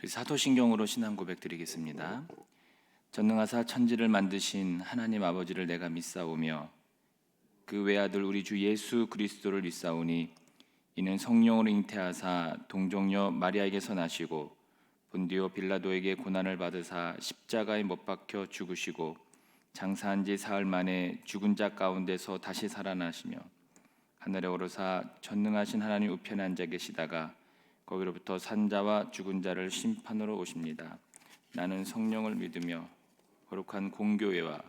사도신경으로 신앙 고백 드리겠습니다. 전능하사 천지를 만드신 하나님 아버지를 내가 믿사오며 그 외아들 우리 주 예수 그리스도를 믿사오니 이는 성령으로 잉태하사 동정녀 마리아에게서 나시고 본디오 빌라도에게 고난을 받으사 십자가에 못 박혀 죽으시고 장사한 지 사흘 만에 죽은 자 가운데서 다시 살아나시며 하늘에 오르사 전능하신 하나님 우편에 앉아 계시다가 거기로부터 산자와 죽은 자를 심판으로 오십니다. 나는 성령을 믿으며 거룩한 공교회와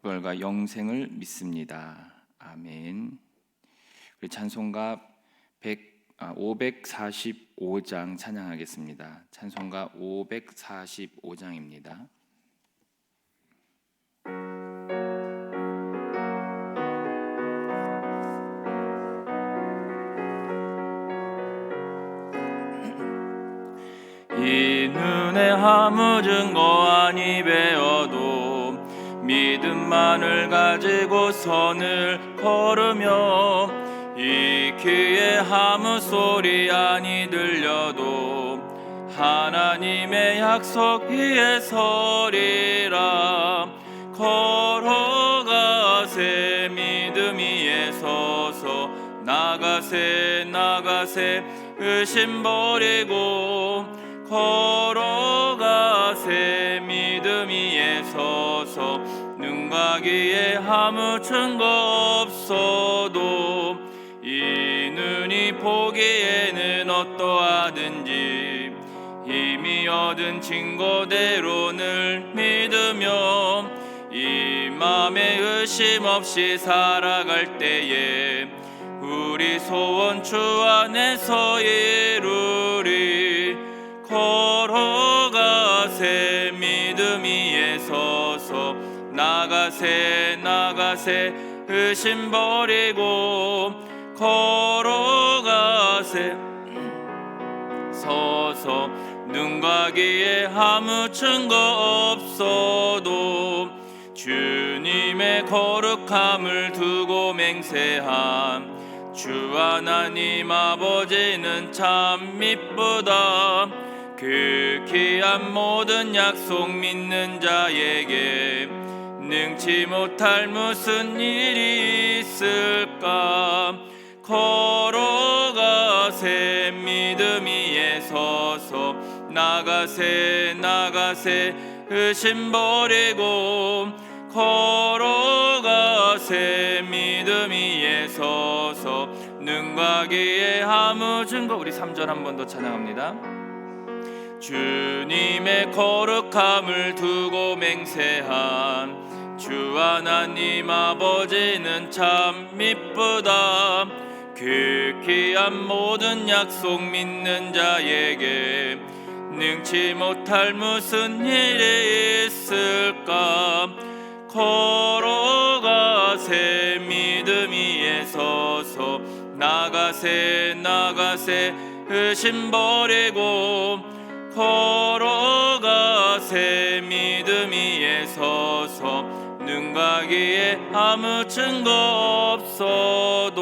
부활과 영생을 믿습니다. 아멘. 우리 찬송가 545장 찬양하겠습니다. 찬송가 545장입니다. 이 눈에 아무 증거 아니 배어도 믿음만을 가지고 선을 걸으며 이 귀에 아무 소리 아니 들려도 하나님의 약속 위에 서리라. 걸어가세 믿음 위에 서서 나가세 의심 버리고 걸어가세 믿음 위에 서서 눈 가기에 아무 증거 없어도 이 눈이 보기에는 어떠하든지 이미 얻은 증거대로 늘 믿으며 이 맘에 의심 없이 살아갈 때에 우리 소원 주 안에서 이루리. 걸어가세 믿음 위에 서서 나가세 의심 버리고 걸어가세 서서 눈 가기에 아무 증거 없어도 주님의 거룩함을 두고 맹세한 주 하나님 아버지는 참 미쁘다. 그 귀한 모든 약속 믿는 자에게 능치 못할 무슨 일이 있을까. 걸어가세 믿음 위에 서서 나가세 의심 버리고 걸어가세 믿음 위에 서서 눈 가기에 아무 증거. 우리 3절 한 번 더 찬양합니다. 주님의 거룩함을 두고 맹세한 주 하나님 아버지는 참 미쁘다. 그 귀한 모든 약속 믿는 자에게 능치 못할 무슨 일이 있을까. 걸어가세 믿음 위에 서서 나가세 의심 버리고 걸어가세 믿음 위에 서서 눈 가기에 아무 증거 없어도.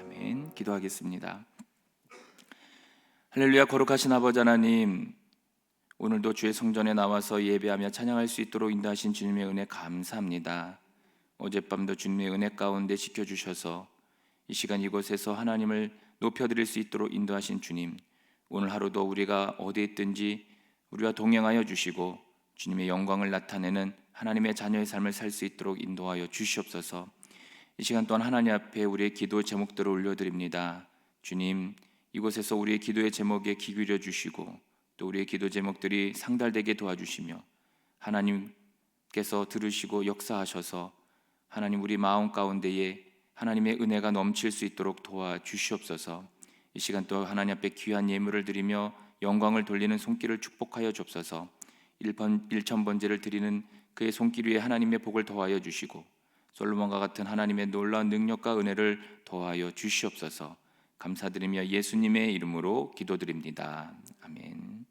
아멘. 기도하겠습니다. 할렐루야. 거룩하신 아버지 하나님, 오늘도 주의 성전에 나와서 예배하며 찬양할 수 있도록 인도하신 주님의 은혜 감사합니다. 어젯밤도 주님의 은혜 가운데 지켜주셔서 이 시간 이곳에서 하나님을 높여드릴 수 있도록 인도하신 주님, 오늘 하루도 우리가 어디에 있든지 우리와 동행하여 주시고 주님의 영광을 나타내는 하나님의 자녀의 삶을 살 수 있도록 인도하여 주시옵소서. 이 시간 또한 하나님 앞에 우리의 기도 제목들을 올려드립니다. 주님, 이곳에서 우리의 기도의 제목에 귀 기울여 주시고 또 우리의 기도 제목들이 상달되게 도와주시며 하나님께서 들으시고 역사하셔서 하나님 우리 마음 가운데에 하나님의 은혜가 넘칠 수 있도록 도와주시옵소서. 이 시간 또 하나님 앞에 귀한 예물을 드리며 영광을 돌리는 손길을 축복하여 주옵소서. 일천번제를 드리는 그의 손길 위에 하나님의 복을 더하여 주시고 솔로몬과 같은 하나님의 놀라운 능력과 은혜를 더하여 주시옵소서. 감사드리며 예수님의 이름으로 기도드립니다. 아멘.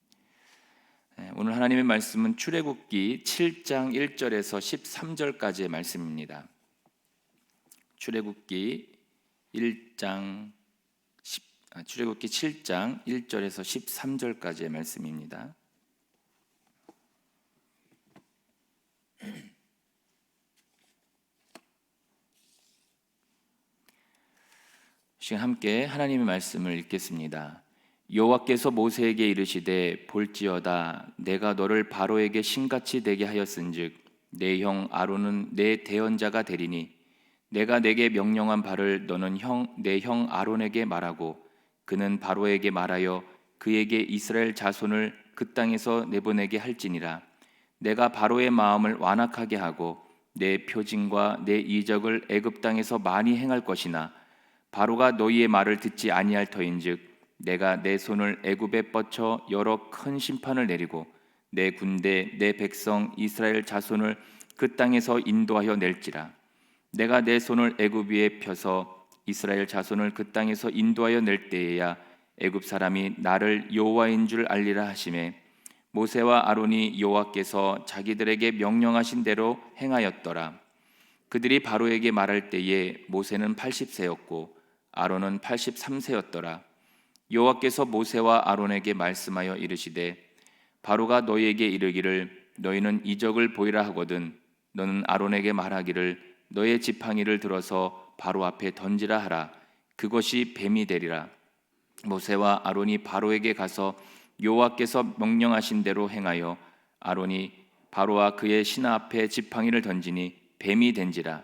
오늘 하나님의 말씀은 출애굽기 7장 1절에서 13절까지의 말씀입니다. 출애굽기 1장 출애굽기 7장 1절에서 13절까지의 말씀입니다. 지금 함께 하나님의 말씀을 읽겠습니다. 여호와께서 모세에게 이르시되 볼지어다 내가 너를 바로에게 신같이 되게 하였은즉 내 형 아론은 내 대언자가 되리니 내가 내게 명령한 바를 너는 내 형 아론에게 말하고 그는 바로에게 말하여 그에게 이스라엘 자손을 그 땅에서 내보내게 할지니라. 내가 바로의 마음을 완악하게 하고 내 표징과 내 이적을 애굽 땅에서 많이 행할 것이나 바로가 너희의 말을 듣지 아니할 터인즉 내가 내 손을 애굽에 뻗쳐 여러 큰 심판을 내리고 내 군대 내 백성 이스라엘 자손을 그 땅에서 인도하여 낼지라. 내가 내 손을 애굽 위에 펴서 이스라엘 자손을 그 땅에서 인도하여 낼 때에야 애굽 사람이 나를 여호와인 줄 알리라 하시매 모세와 아론이 여호와께서 자기들에게 명령하신 대로 행하였더라. 그들이 바로에게 말할 때에 모세는 80세였고 아론은 83세였더라. 여호와께서 모세와 아론에게 말씀하여 이르시되 바로가 너희에게 이르기를 너희는 이적을 보이라 하거든 너는 아론에게 말하기를 너의 지팡이를 들어서 바로 앞에 던지라 하라. 그것이 뱀이 되리라. 모세와 아론이 바로에게 가서 여호와께서 명령하신 대로 행하여 아론이 바로와 그의 신하 앞에 지팡이를 던지니 뱀이 된지라.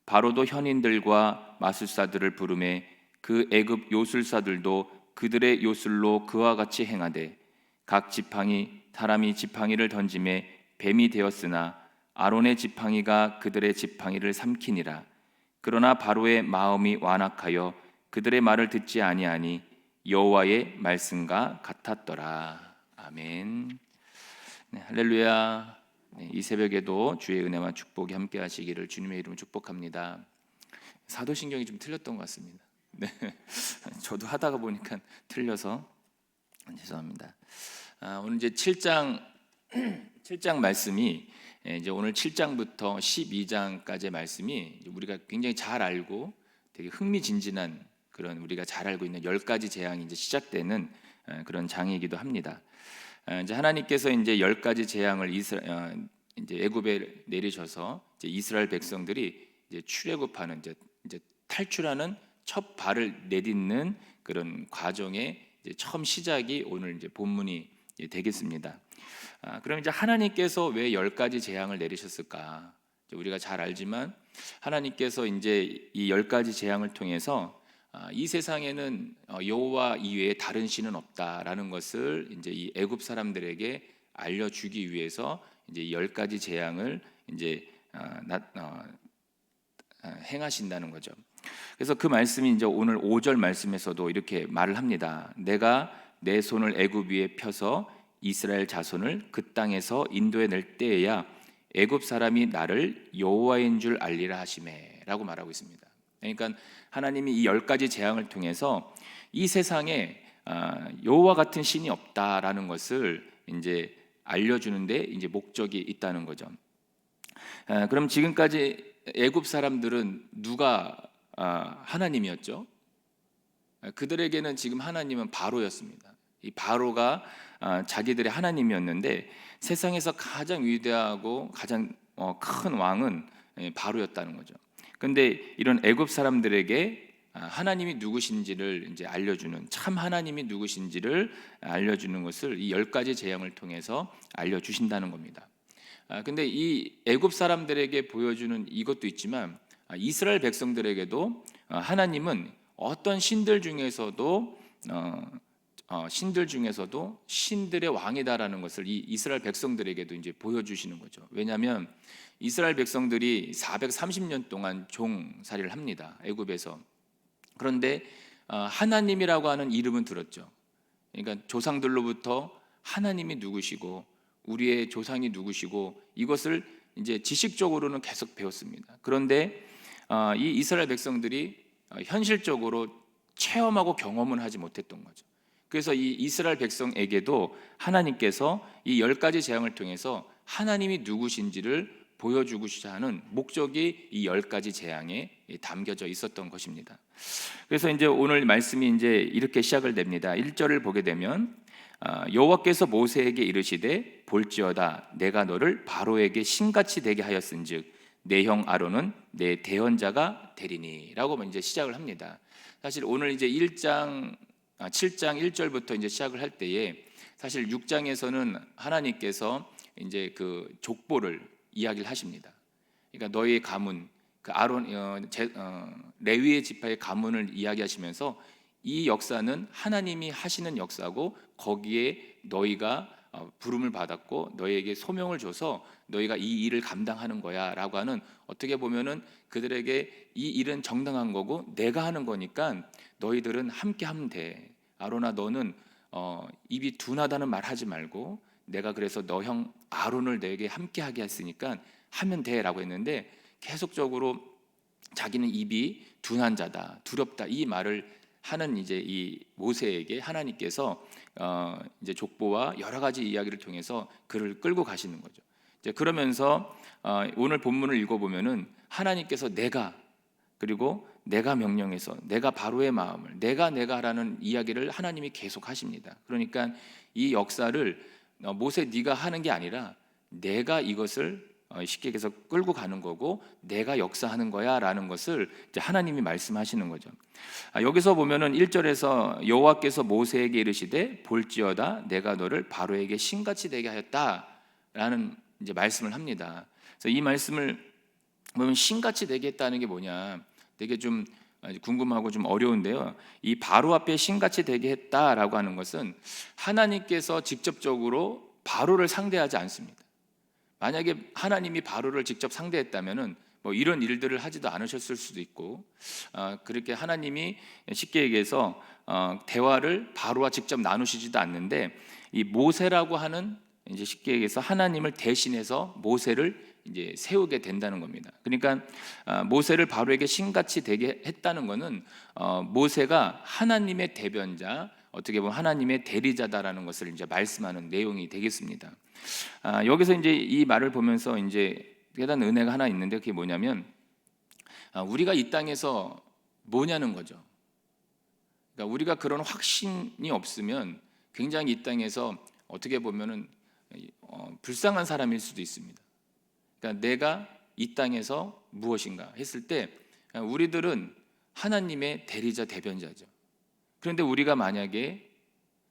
바로도 현인들과 마술사들을 부르매 그 애굽 요술사들도 그들의 요술로 그와 같이 행하되 각 지팡이 사람이 지팡이를 던짐에 뱀이 되었으나 아론의 지팡이가 그들의 지팡이를 삼키니라. 그러나 바로의 마음이 완악하여 그들의 말을 듣지 아니하니 여호와의 말씀과 같았더라. 아멘. 네, 할렐루야. 네, 이 새벽에도 주의 은혜와 축복이 함께 하시기를 주님의 이름으로 축복합니다. 사도신경이 좀 틀렸던 것 같습니다. 네, 저도 하다가 보니까 틀려서 죄송합니다. 오늘 이제 7장 말씀이 이제 오늘 7장부터 12장까지의 말씀이 우리가 굉장히 잘 알고 되게 흥미진진한 그런 우리가 잘 알고 있는 10가지 재앙이 이제 시작되는 그런 장이기도 합니다. 이제 하나님께서 이제 10가지 재앙을 이제 애굽에 내리셔서 이제 이스라엘 백성들이 이제 출애굽하는 이제 탈출하는 첫 발을 내딛는 그런 과정의 이제 처음 시작이 오늘 이제 본문이 되겠습니다. 그럼 이제 하나님께서 왜 10가지 재앙을 내리셨을까? 우리가 잘 알지만 하나님께서 이제 이 10가지 재앙을 통해서 이 세상에는 여호와 이외에 다른 신은 없다라는 것을 이제 이 애굽 사람들에게 알려주기 위해서 이제 10가지 재앙을 이제 행하신다는 거죠. 그래서 그 말씀이 이제 오늘 5절 말씀에서도 이렇게 말을 합니다. 내가 내 손을 애굽 위에 펴서 이스라엘 자손을 그 땅에서 인도해 낼 때에야 애굽 사람이 나를 여호와인 줄 알리라 하시매라고 말하고 있습니다. 그러니까 하나님이 이 10가지 재앙을 통해서 이 세상에 여호와 같은 신이 없다라는 것을 이제 알려주는데 이제 목적이 있다는 거죠. 그럼 지금까지 애굽 사람들은 누가 하나님이었죠? 그들에게는 지금 하나님은 바로였습니다. 이 바로가 자기들의 하나님이었는데 세상에서 가장 위대하고 가장 큰 왕은 바로였다는 거죠. 그런데 이런 애굽 사람들에게 하나님이 누구신지를 이제 알려주는 참 하나님이 누구신지를 알려주는 것을 이 10가지 재앙을 통해서 알려주신다는 겁니다. 근데 이 애굽 사람들에게 보여주는 이것도 있지만 이스라엘 백성들에게도 하나님은 어떤 신들 중에서도 신들의 왕이다라는 것을 이 이스라엘 백성들에게도 이제 보여주시는 거죠. 왜냐하면 이스라엘 백성들이 430년 동안 종살이를 합니다. 애굽에서. 그런데 하나님이라고 하는 이름은 들었죠. 그러니까 조상들로부터 하나님이 누구시고 우리의 조상이 누구시고 이것을 이제 지식적으로는 계속 배웠습니다. 그런데 이 이스라엘 백성들이 현실적으로 체험하고 경험은 하지 못했던 거죠. 그래서 이 이스라엘 백성에게도 하나님께서 이 10가지 재앙을 통해서 하나님이 누구신지를 보여주고자 하는 목적이 이 10가지 재앙에 담겨져 있었던 것입니다. 그래서 이제 오늘 말씀이 이제 이렇게 시작을 됩니다. 1절을 보게 되면 여호와께서 모세에게 이르시되 볼지어다 내가 너를 바로에게 신같이 되게 하였은즉 내 형 아론은 내 대언자가 되리니라고 이제 시작을 합니다. 사실 오늘 이제 7장 1절부터 이제 시작을 할 때에 사실 6장에서는 하나님께서 이제 그 족보를 이야기를 하십니다. 그러니까 너희의 가문, 그 아론 레위의 지파의 가문을 이야기하시면서 이 역사는 하나님이 하시는 역사고 거기에 너희가 부름을 받았고 너희에게 소명을 줘서 너희가 이 일을 감당하는 거야라고 하는, 어떻게 보면은 그들에게 이 일은 정당한 거고 내가 하는 거니까 너희들은 함께 하면 돼. 아론아 너는 입이 둔하다는 말 하지 말고 내가 그래서 너 형 아론을 너에게 함께 하게 했으니까 하면 돼라고 했는데 계속적으로 자기는 입이 둔한 자다, 두렵다 이 말을 하는 이제 이 모세에게 하나님께서 이제 족보와 여러 가지 이야기를 통해서 그를 끌고 가시는 거죠. 이제 그러면서 오늘 본문을 읽어보면은 하나님께서 그리고 내가 명령해서 내가 바로의 마음을 내가라는 이야기를 하나님이 계속 하십니다. 그러니까 이 역사를 모세 네가 하는 게 아니라 내가 이것을 쉽게 얘기해서 끌고 가는 거고 내가 역사하는 거야 라는 것을 이제 하나님이 말씀하시는 거죠. 여기서 보면은 1절에서 여호와께서 모세에게 이르시되 볼지어다 내가 너를 바로에게 신같이 되게 하였다 라는 이제 말씀을 합니다. 그래서 이 말씀을 보면 신같이 되게 했다는 게 뭐냐 되게 좀 궁금하고 좀 어려운데요. 이 바로 앞에 신같이 되게 했다라고 하는 것은 하나님께서 직접적으로 바로를 상대하지 않습니다. 만약에 하나님이 바로를 직접 상대했다면은 뭐 이런 일들을 하지도 않으셨을 수도 있고, 그렇게 하나님이 쉽게 얘기해서 대화를 바로와 직접 나누시지도 않는데 이 모세라고 하는 이제 쉽게 얘기해서 하나님을 대신해서 모세를 이제 세우게 된다는 겁니다. 그러니까 모세를 바로에게 신같이 되게 했다는 것은 모세가 하나님의 대변자, 어떻게 보면 하나님의 대리자다라는 것을 이제 말씀하는 내용이 되겠습니다. 여기서 이제 이 말을 보면서 이제 깨닫는 은혜가 하나 있는데 그게 뭐냐면 우리가 이 땅에서 뭐냐는 거죠. 그러니까 우리가 그런 확신이 없으면 굉장히 이 땅에서 어떻게 보면은 불쌍한 사람일 수도 있습니다. 그러니까 내가 이 땅에서 무엇인가 했을 때 우리들은 하나님의 대리자 대변자죠. 그런데 우리가 만약에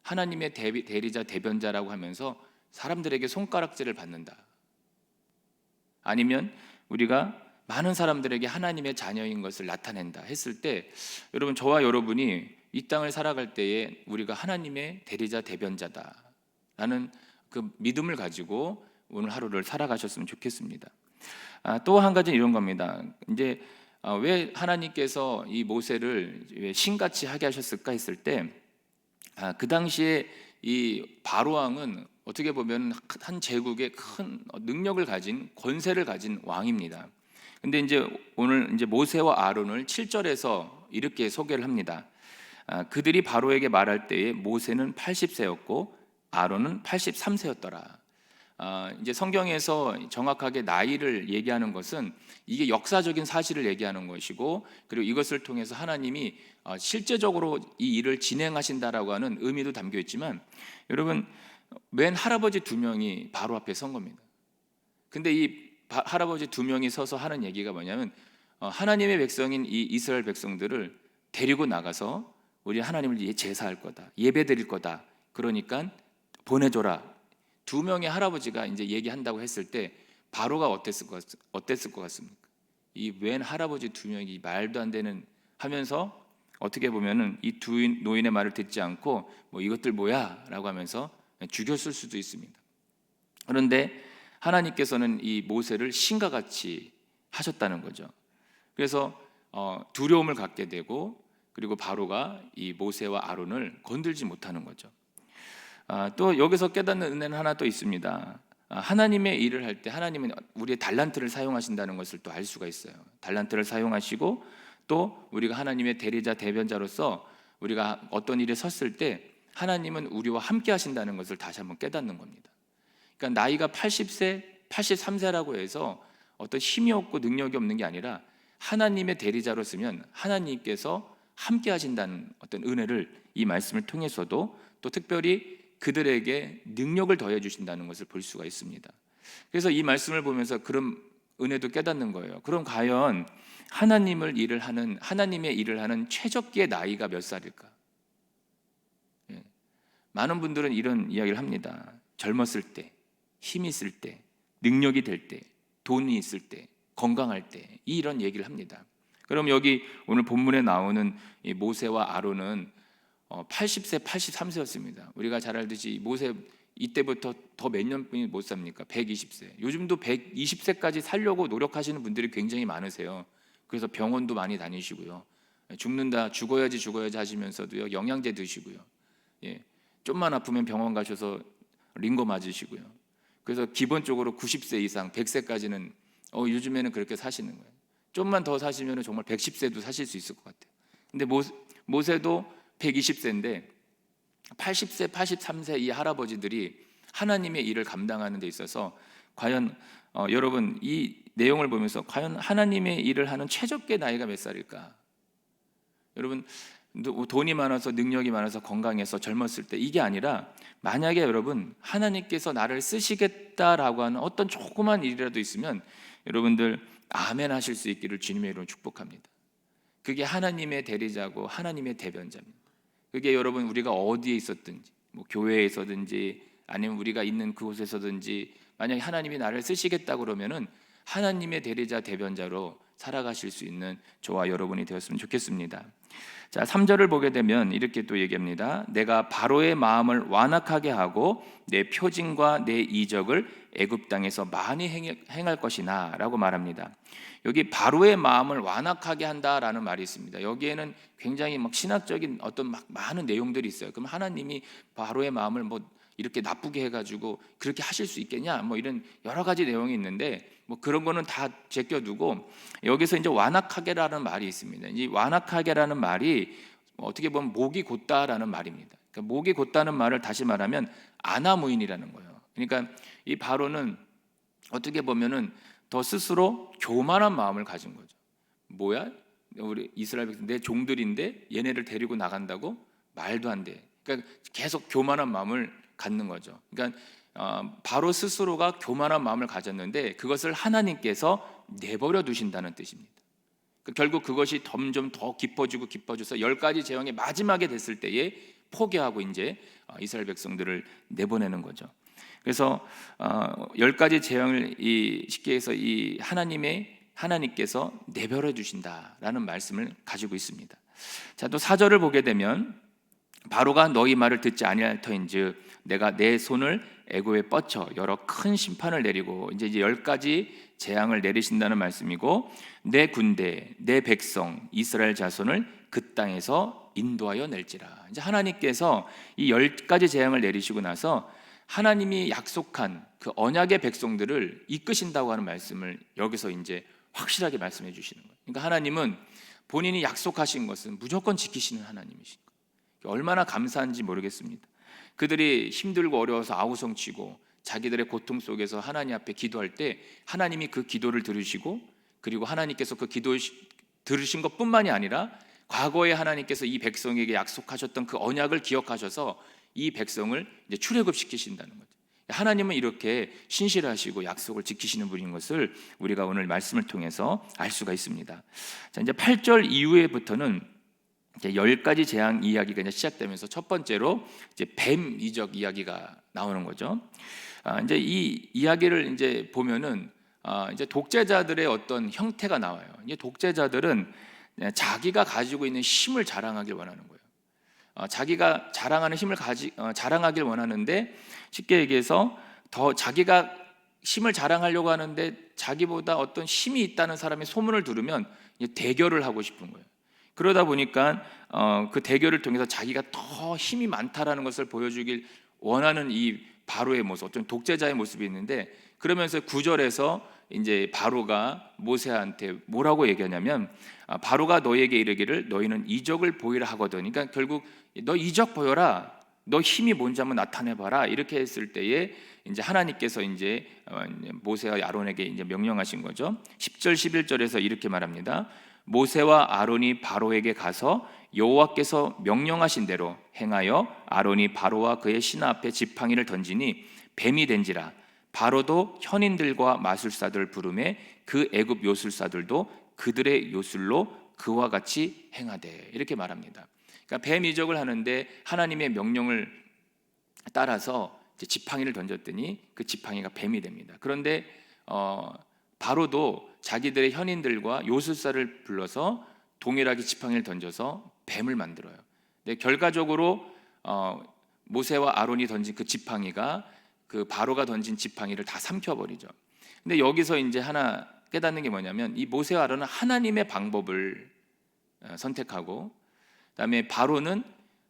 하나님의 대리자 대변자라고 하면서 사람들에게 손가락질을 받는다, 아니면 우리가 많은 사람들에게 하나님의 자녀인 것을 나타낸다 했을 때 여러분 저와 여러분이 이 땅을 살아갈 때에 우리가 하나님의 대리자 대변자다라는 그 믿음을 가지고 오늘 하루를 살아가셨으면 좋겠습니다. 또 한 가지는 이런 겁니다. 이제 왜 하나님께서 이 모세를 왜 신같이 하게 하셨을까 했을 때 그 당시에 이 바로 왕은 어떻게 보면 한 제국의 큰 능력을 가진 권세를 가진 왕입니다. 근데 이제 오늘 이제 모세와 아론을 7절에서 이렇게 소개를 합니다. 그들이 바로에게 말할 때에 모세는 80세였고 아론은 83세였더라. 이제 성경에서 정확하게 나이를 얘기하는 것은 이게 역사적인 사실을 얘기하는 것이고, 그리고 이것을 통해서 하나님이 실제적으로 이 일을 진행하신다라고 하는 의미도 담겨 있지만, 여러분 웬 할아버지 두 명이 바로 앞에 선 겁니다. 근데 이 할아버지 두 명이 서서 하는 얘기가 뭐냐면 하나님의 백성인 이 이스라엘 백성들을 데리고 나가서 우리 하나님을 제사할 거다, 예배드릴 거다, 그러니까 보내줘라. 두 명의 할아버지가 이제 얘기한다고 했을 때 바로가 어땠을 것 같습니까? 이 웬 할아버지 두 명이 말도 안 되는 하면서 어떻게 보면은 이 두 노인의 말을 듣지 않고 뭐 이것들 뭐야라고 하면서 죽였을 수도 있습니다. 그런데 하나님께서는 이 모세를 신과 같이 하셨다는 거죠. 그래서 두려움을 갖게 되고, 그리고 바로가 이 모세와 아론을 건들지 못하는 거죠. 또 여기서 깨닫는 은혜는 하나 또 있습니다. 하나님의 일을 할 때 하나님은 우리의 달란트를 사용하신다는 것을 또 알 수가 있어요. 달란트를 사용하시고 또 우리가 하나님의 대리자 대변자로서 우리가 어떤 일에 섰을 때 하나님은 우리와 함께 하신다는 것을 다시 한번 깨닫는 겁니다. 그러니까 나이가 80세, 83세라고 해서 어떤 힘이 없고 능력이 없는 게 아니라 하나님의 대리자로 쓰면 하나님께서 함께 하신다는 어떤 은혜를 이 말씀을 통해서도 또 특별히 그들에게 능력을 더해 주신다는 것을 볼 수가 있습니다. 그래서 이 말씀을 보면서 그런 은혜도 깨닫는 거예요. 그럼 과연 하나님의 일을 하는 최적기의 나이가 몇 살일까? 예. 많은 분들은 이런 이야기를 합니다. 젊었을 때, 힘이 있을 때, 능력이 될 때, 돈이 있을 때, 건강할 때, 이런 얘기를 합니다. 그럼 여기 오늘 본문에 나오는 이 모세와 아론은 80세, 83세였습니다. 우리가 잘 알듯이 모세 이때부터 더 몇 년뿐이 못 삽니까? 120세. 요즘도 120세까지 살려고 노력하시는 분들이 굉장히 많으세요. 그래서 병원도 많이 다니시고요. 죽어야지 하시면서도요, 영양제 드시고요. 예, 좀만 아프면 병원 가셔서 링거 맞으시고요. 그래서 기본적으로 90세 이상, 100세까지는 요즘에는 그렇게 사시는 거예요. 좀만 더 사시면 정말 110세도 사실 수 있을 것 같아요. 근데 모세도 120세인데 80세, 83세 이 할아버지들이 하나님의 일을 감당하는 데 있어서 과연 여러분 이 내용을 보면서 과연 하나님의 일을 하는 최적의 나이가 몇 살일까? 여러분 돈이 많아서 능력이 많아서 건강해서 젊었을 때 이게 아니라 만약에 여러분 하나님께서 나를 쓰시겠다라고 하는 어떤 조그만 일이라도 있으면 여러분들 아멘 하실 수 있기를 주님의 이름으로 축복합니다. 그게 하나님의 대리자고 하나님의 대변자입니다. 그게 여러분 우리가 어디에 있었든지 뭐 교회에 있었든지 아니면 우리가 있는 그곳에서든지 만약에 하나님이 나를 쓰시겠다 그러면은 하나님의 대리자 대변자로 살아가실 수 있는 저와 여러분이 되었으면 좋겠습니다. 자, 3절을 보게 되면 이렇게 또 얘기합니다. 내가 바로의 마음을 완악하게 하고 내 표징과 내 이적을 애굽 땅에서 많이 행할 것이나 라고 말합니다. 여기 바로의 마음을 완악하게 한다라는 말이 있습니다. 여기에는 굉장히 막 신학적인 어떤 막 많은 내용들이 있어요. 그럼 하나님이 바로의 마음을 뭐 이렇게 나쁘게 해가지고 그렇게 하실 수 있겠냐? 뭐 이런 여러 가지 내용이 있는데 뭐 그런 거는 다 제껴두고 여기서 이제 완악하게라는 말이 있습니다. 이 완악하게라는 말이 어떻게 보면 목이 곧다라는 말입니다. 그러니까 목이 곧다는 말을 다시 말하면 아나무인이라는 거예요. 그러니까 이 바로는 어떻게 보면은 더 스스로 교만한 마음을 가진 거죠. 뭐야? 우리 이스라엘 백성 내 종들인데 얘네를 데리고 나간다고? 말도 안 돼. 그러니까 계속 교만한 마음을 갖는 거죠. 그러니까 바로 스스로가 교만한 마음을 가졌는데 그것을 하나님께서 내버려 두신다는 뜻입니다. 결국 그것이 점점 더 깊어져서 10가지 재앙의 마지막에 됐을 때에 포기하고 이제 이스라엘 백성들을 내보내는 거죠. 그래서 10가지 재앙을 쉽게 해서 이 하나님께서 내버려 두신다라는 말씀을 가지고 있습니다. 자, 또 4절을 보게 되면 바로가 너희 말을 듣지 아니할 터인즉 내가 내 손을 애굽에 뻗쳐 여러 큰 심판을 내리고 이제 10가지 재앙을 내리신다는 말씀이고 내 군대 내 백성 이스라엘 자손을 그 땅에서 인도하여 낼지라. 이제 하나님께서 이 10가지 재앙을 내리시고 나서 하나님이 약속한 그 언약의 백성들을 이끄신다고 하는 말씀을 여기서 이제 확실하게 말씀해 주시는 거예요. 그러니까 하나님은 본인이 약속하신 것은 무조건 지키시는 하나님이신 거예요. 얼마나 감사한지 모르겠습니다. 그들이 힘들고 어려워서 아우성치고 자기들의 고통 속에서 하나님 앞에 기도할 때 하나님이 그 기도를 들으시고 그리고 하나님께서 그 기도 들으신 것뿐만이 아니라 과거에 하나님께서 이 백성에게 약속하셨던 그 언약을 기억하셔서 이 백성을 이제 출애굽시키신다는 거죠. 하나님은 이렇게 신실하시고 약속을 지키시는 분인 것을 우리가 오늘 말씀을 통해서 알 수가 있습니다. 자, 이제 8절 이후에부터는 10가지 재앙 이야기가 이제 시작되면서 첫 번째로 이제 뱀 이적 이야기가 나오는 거죠. 이제 이 이야기를 이제 보면은 이제 독재자들의 어떤 형태가 나와요. 이제 독재자들은 자기가 가지고 있는 힘을 자랑하길 원하는 거예요. 자기가 자랑하는 힘을 자랑하길 원하는데 쉽게 얘기해서 더 자기가 힘을 자랑하려고 하는데 자기보다 어떤 힘이 있다는 사람의 소문을 들으면 대결을 하고 싶은 거예요. 그러다 보니까 그 대결을 통해서 자기가 더 힘이 많다라는 것을 보여주길 원하는 이 바로의 모습, 어떤 독재자의 모습이 있는데 그러면서 9절에서 이제 바로가 모세한테 뭐라고 얘기하냐면 바로가 너에게 이르기를 너희는 이적을 보이라 하거든. 그러니까 결국 너 이적 보여라. 너 힘이 뭔지 한번 나타내봐라. 이렇게 했을 때에 이제 하나님께서 이제 모세와 아론에게 이제 명령하신 거죠. 10절 11절에서 이렇게 말합니다. 모세와 아론이 바로에게 가서 여호와께서 명령하신 대로 행하여 아론이 바로와 그의 신하 앞에 지팡이를 던지니 뱀이 된지라. 바로도 현인들과 마술사들 부르매 그 애굽 요술사들도 그들의 요술로 그와 같이 행하되. 이렇게 말합니다. 그러니까 뱀 이적을 하는데 하나님의 명령을 따라서 이제 지팡이를 던졌더니 그 지팡이가 뱀이 됩니다. 그런데 바로도 자기들의 현인들과 요술사를 불러서 동일하게 지팡이를 던져서 뱀을 만들어요. 근데 결과적으로 모세와 아론이 던진 그 지팡이가 그 바로가 던진 지팡이를 다 삼켜버리죠. 근데 여기서 이제 하나 깨닫는 게 뭐냐면 이 모세와 아론은 하나님의 방법을 선택하고, 그다음에 바로는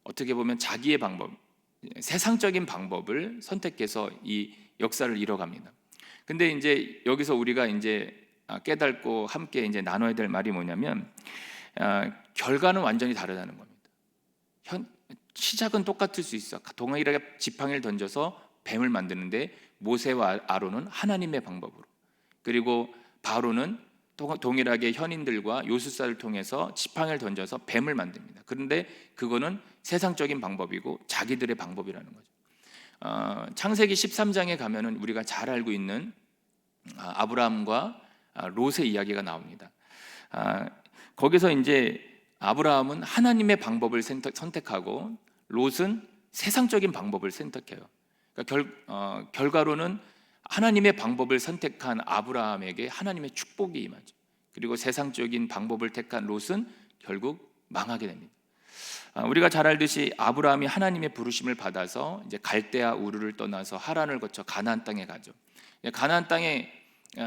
어떻게 보면 자기의 방법, 세상적인 방법을 선택해서 이 역사를 이뤄갑니다. 근데 이제 여기서 우리가 이제 깨닫고 함께 이제 나눠야 될 말이 뭐냐면 결과는 완전히 다르다는 겁니다. 시작은 똑같을 수 있어. 동일하게 지팡이를 던져서 뱀을 만드는데 모세와 아론은 하나님의 방법으로, 그리고 바로는 동일하게 현인들과 요술사를 통해서 지팡이를 던져서 뱀을 만듭니다. 그런데 그거는 세상적인 방법이고 자기들의 방법이라는 거죠. 창세기 13장에 가면은 우리가 잘 알고 있는 아브라함과 롯의 이야기가 나옵니다. 거기서 이제 아브라함은 하나님의 방법을 선택하고 롯은 세상적인 방법을 선택해요. 그러니까 결과로는 하나님의 방법을 선택한 아브라함에게 하나님의 축복이 임하죠. 그리고 세상적인 방법을 택한 롯은 결국 망하게 됩니다. 우리가 잘 알듯이 아브라함이 하나님의 부르심을 받아서 이제 갈대아 우르를 떠나서 하란을 거쳐 가나안 땅에 가죠. 가나안 땅에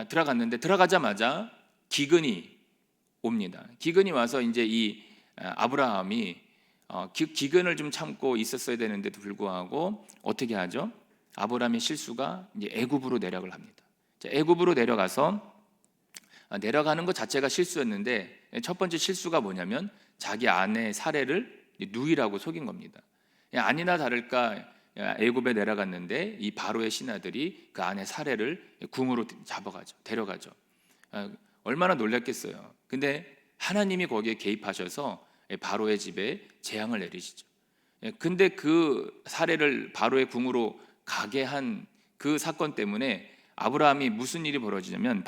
들어갔는데 들어가자마자 기근이 옵니다. 기근이 와서 이제 이 아브라함이 기근을 좀 참고 있었어야 되는데도 불구하고 어떻게 하죠? 아브라함의 실수가 이제 애굽으로 내려가를 합니다. 애굽으로 내려가서 내려가는 것 자체가 실수였는데 첫 번째 실수가 뭐냐면 자기 아내의 사례를 누이라고 속인 겁니다. 아니나 다를까 애굽에 내려갔는데 이 바로의 신하들이 그 아내 사례를 궁으로 잡아가죠. 데려가죠. 얼마나 놀랐겠어요. 근데 하나님이 거기에 개입하셔서 바로의 집에 재앙을 내리시죠. 근데 그 사례를 바로의 궁으로 가게 한 그 사건 때문에 아브라함이 무슨 일이 벌어지냐면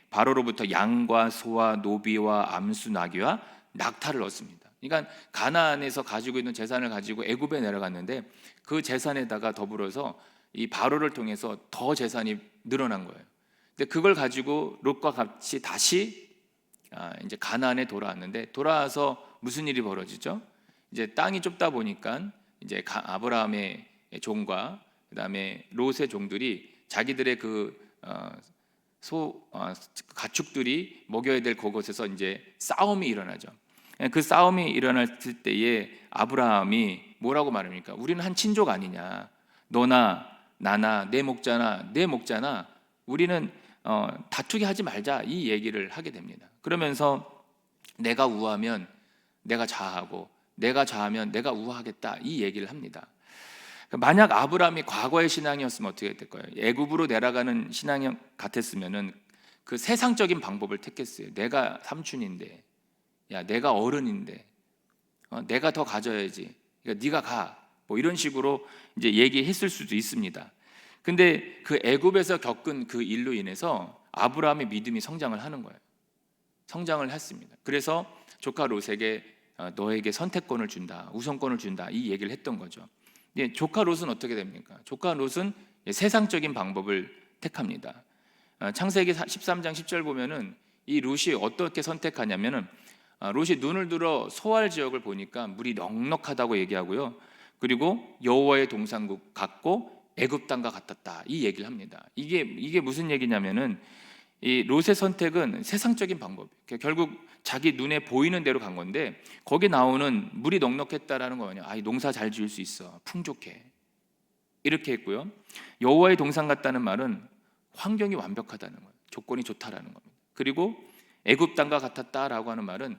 바로로부터 양과 소와 노비와 암수 나귀와 낙타를 얻습니다. 그러니까 가나안에서 가지고 있는 재산을 가지고 애굽에 내려갔는데 그 재산에다가 더불어서 이 바로를 통해서 더 재산이 늘어난 거예요. 근데 그걸 가지고 롯과 같이 다시 이제 가나안에 돌아왔는데 돌아와서 무슨 일이 벌어지죠? 이제 땅이 좁다 보니까 이제 아브라함의 종과 그다음에 롯의 종들이 자기들의 가축들이 먹여야 될 그곳에서 이제 싸움이 일어나죠. 그 싸움이 일어났을 때에 아브라함이 뭐라고 말합니까? 우리는 한 친족 아니냐? 너나 나나 내 목자나 우리는 다투게 하지 말자, 이 얘기를 하게 됩니다. 그러면서 내가 우하면 내가 좌하고 내가 좌하면 내가 우하겠다, 이 얘기를 합니다. 만약 아브라함이 과거의 신앙이었으면 어떻게 될 거예요? 애굽으로 내려가는 신앙 같았으면은 그 세상적인 방법을 택했어요. 내가 삼촌인데, 야 내가 어른인데, 내가 더 가져야지. 그러니까 네가 가. 뭐 이런 식으로 이제 얘기했을 수도 있습니다. 근데 그 애굽에서 겪은 그 일로 인해서 아브라함의 믿음이 성장을 하는 거예요. 성장을 했습니다. 그래서 조카 롯에게 너에게 선택권을 준다, 우선권을 준다, 이 얘기를 했던 거죠. 조카 롯은 어떻게 됩니까? 조카 롯은 세상적인 방법을 택합니다. 창세기 13장 10절 보면은 이 롯이 어떻게 선택하냐면은 롯이 눈을 들어 소알 지역을 보니까 물이 넉넉하다고 얘기하고요. 그리고 여호와의 동산국 같고 애굽 땅과 같았다, 이 얘기를 합니다. 이게 무슨 얘기냐면은 이 롯의 선택은 세상적인 방법. 결국 자기 눈에 보이는 대로 간 건데 거기 나오는 물이 넉넉했다라는 거냐? 농사 잘 지을 수 있어, 풍족해, 이렇게 했고요. 여호와의 동산 같다는 말은 환경이 완벽하다는 거예요. 조건이 좋다라는 겁니다. 그리고 애굽 땅과 같았다라고 하는 말은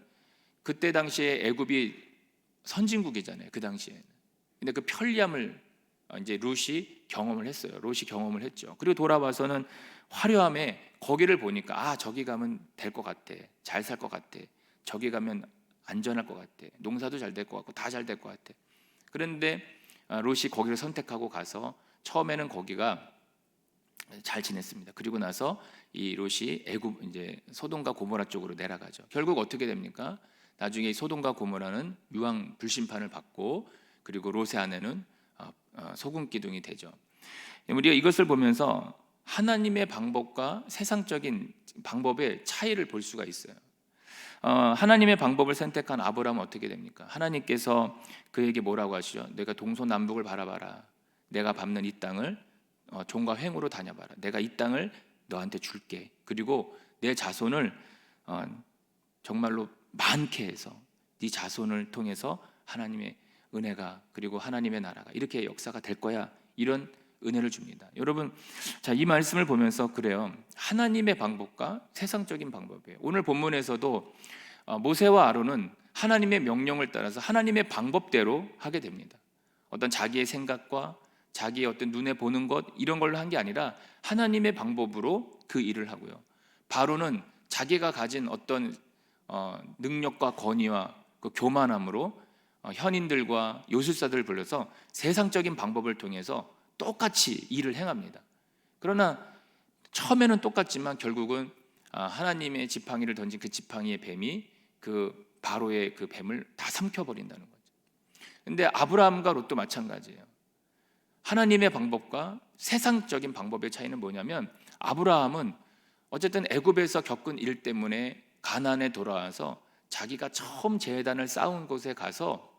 그때 당시에 애굽이 선진국이잖아요. 그 당시에는. 근데 그 편리함을 이제 룻이 경험을 했어요. 롯이 경험을 했죠. 그리고 돌아와서는 화려함에 거기를 보니까 저기 가면 될 것 같아, 잘 살 것 같아, 저기 가면 안전할 것 같아, 농사도 잘 될 것 같고 다 잘 될 것 같아. 그런데 롯이 거기를 선택하고 가서 처음에는 거기가 잘 지냈습니다. 그리고 나서 이 롯이 애굽 이제 소돔과 고모라 쪽으로 내려가죠. 결국 어떻게 됩니까? 나중에 이 소돔과 고모라는 유황 불심판을 받고 그리고 롯의 아내는 소금 기둥이 되죠. 우리가 이것을 보면서 하나님의 방법과 세상적인 방법의 차이를 볼 수가 있어요. 하나님의 방법을 선택한 아브라함은 어떻게 됩니까? 하나님께서 그에게 뭐라고 하시죠? 내가 동서남북을 바라봐라. 내가 밟는 이 땅을 종과 횡으로 다녀봐라. 내가 이 땅을 너한테 줄게. 그리고 내 자손을 정말로 많게 해서 네 자손을 통해서 하나님의 은혜가 그리고 하나님의 나라가 이렇게 역사가 될 거야. 이런 은혜를 줍니다. 여러분, 자, 이 말씀을 보면서 그래요. 하나님의 방법과 세상적인 방법이에요. 오늘 본문에서도 모세와 아론은 하나님의 명령을 따라서 하나님의 방법대로 하게 됩니다. 어떤 자기의 생각과 자기의 어떤 눈에 보는 것 이런 걸로 한 게 아니라 하나님의 방법으로 그 일을 하고요. 바로는 자기가 가진 어떤 능력과 권위와 그 교만함으로 현인들과 요술사들을 불러서 세상적인 방법을 통해서 똑같이 일을 행합니다. 그러나 처음에는 똑같지만 결국은 하나님의 지팡이를 던진 그 지팡이의 뱀이 그 바로의 그 뱀을 다 삼켜버린다는 거죠. 근데 아브라함과 롯도 마찬가지예요. 하나님의 방법과 세상적인 방법의 차이는 뭐냐면 아브라함은 어쨌든 애굽에서 겪은 일 때문에 가나안에 돌아와서 자기가 처음 제단을 쌓은 곳에 가서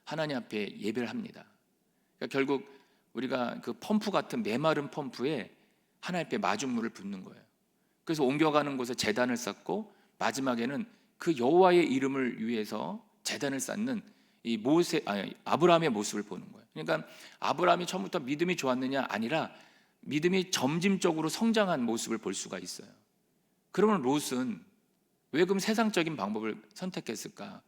하나님 앞에 예배를 합니다. 그러니까 결국 우리가 그 펌프 같은 메마른 펌프에 하나님 앞에 마중물을 붓는 거예요. 그래서 옮겨가는 곳에 제단을 쌓고 마지막에는 그 여호와의 이름을 위해서 제단을 쌓는 이 아브라함의 모습을 보는 거예요. 그러니까 아브라함이 처음부터 믿음이 좋았느냐 아니라 믿음이 점진적으로 성장한 모습을 볼 수가 있어요. 그러면 롯은 왜 그럼 세상적인 방법을 선택했을까?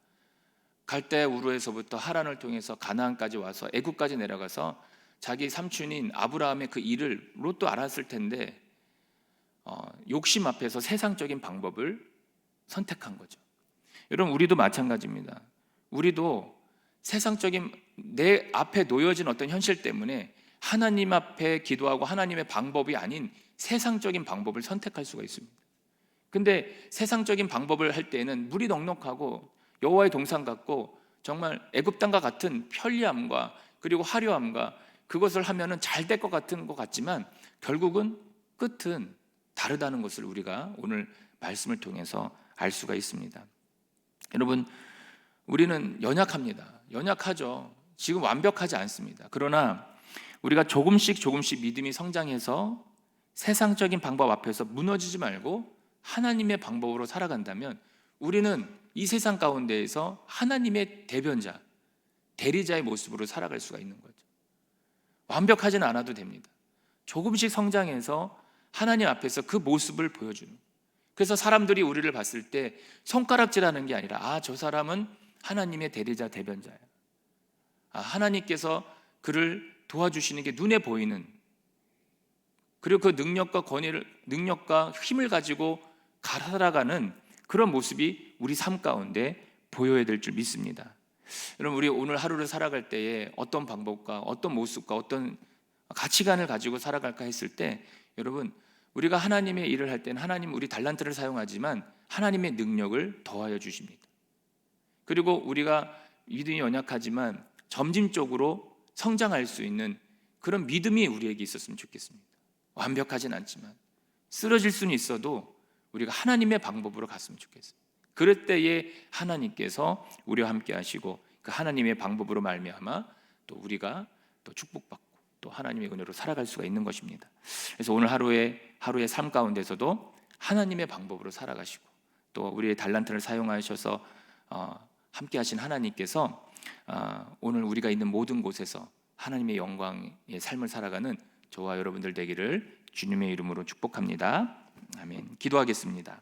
갈대 우르에서부터 하란을 통해서 가나안까지 와서 애굽까지 내려가서 자기 삼촌인 아브라함의 그 일을 롯도 알았을 텐데 욕심 앞에서 세상적인 방법을 선택한 거죠. 여러분, 우리도 마찬가지입니다. 우리도 세상적인 내 앞에 놓여진 어떤 현실 때문에 하나님 앞에 기도하고 하나님의 방법이 아닌 세상적인 방법을 선택할 수가 있습니다. 근데 세상적인 방법을 할 때에는 물이 넉넉하고 여호와의 동산 같고 정말 애굽 땅과 같은 편리함과 그리고 화려함과 그것을 하면은 잘 될 것 같은 것 같지만 결국은 끝은 다르다는 것을 우리가 오늘 말씀을 통해서 알 수가 있습니다. 여러분, 우리는 연약합니다. 연약하죠. 지금 완벽하지 않습니다. 그러나 우리가 조금씩 믿음이 성장해서 세상적인 방법 앞에서 무너지지 말고 하나님의 방법으로 살아간다면 우리는 이 세상 가운데에서 하나님의 대변자, 대리자의 모습으로 살아갈 수가 있는 거죠. 완벽하지는 않아도 됩니다. 조금씩 성장해서 하나님 앞에서 그 모습을 보여주는. 그래서 사람들이 우리를 봤을 때 손가락질하는 게 아니라 저 사람은 하나님의 대리자, 대변자야. 하나님께서 그를 도와주시는 게 눈에 보이는, 그리고 그 능력과 권위를, 능력과 힘을 가지고 살아가는 그런 모습이 우리 삶 가운데 보여야 될 줄 믿습니다. 여러분, 우리 오늘 하루를 살아갈 때에 어떤 방법과 어떤 모습과 어떤 가치관을 가지고 살아갈까 했을 때 여러분, 우리가 하나님의 일을 할 때는 하나님 우리 달란트를 사용하지만 하나님의 능력을 더하여 주십니다. 그리고 우리가 믿음이 연약하지만 점진적으로 성장할 수 있는 그런 믿음이 우리에게 있었으면 좋겠습니다. 완벽하진 않지만 쓰러질 수는 있어도 우리가 하나님의 방법으로 갔으면 좋겠어요. 그럴 때에 하나님께서 우리와 함께 하시고 그 하나님의 방법으로 말미암아 또 우리가 또 축복받고 또 하나님의 은혜로 살아갈 수가 있는 것입니다. 그래서 오늘 하루의 삶 가운데서도 하나님의 방법으로 살아가시고 또 우리의 달란트를 사용하셔서 함께 하신 하나님께서 오늘 우리가 있는 모든 곳에서 하나님의 영광의 삶을 살아가는 저와 여러분들 되기를 주님의 이름으로 축복합니다. 아멘. 기도하겠습니다.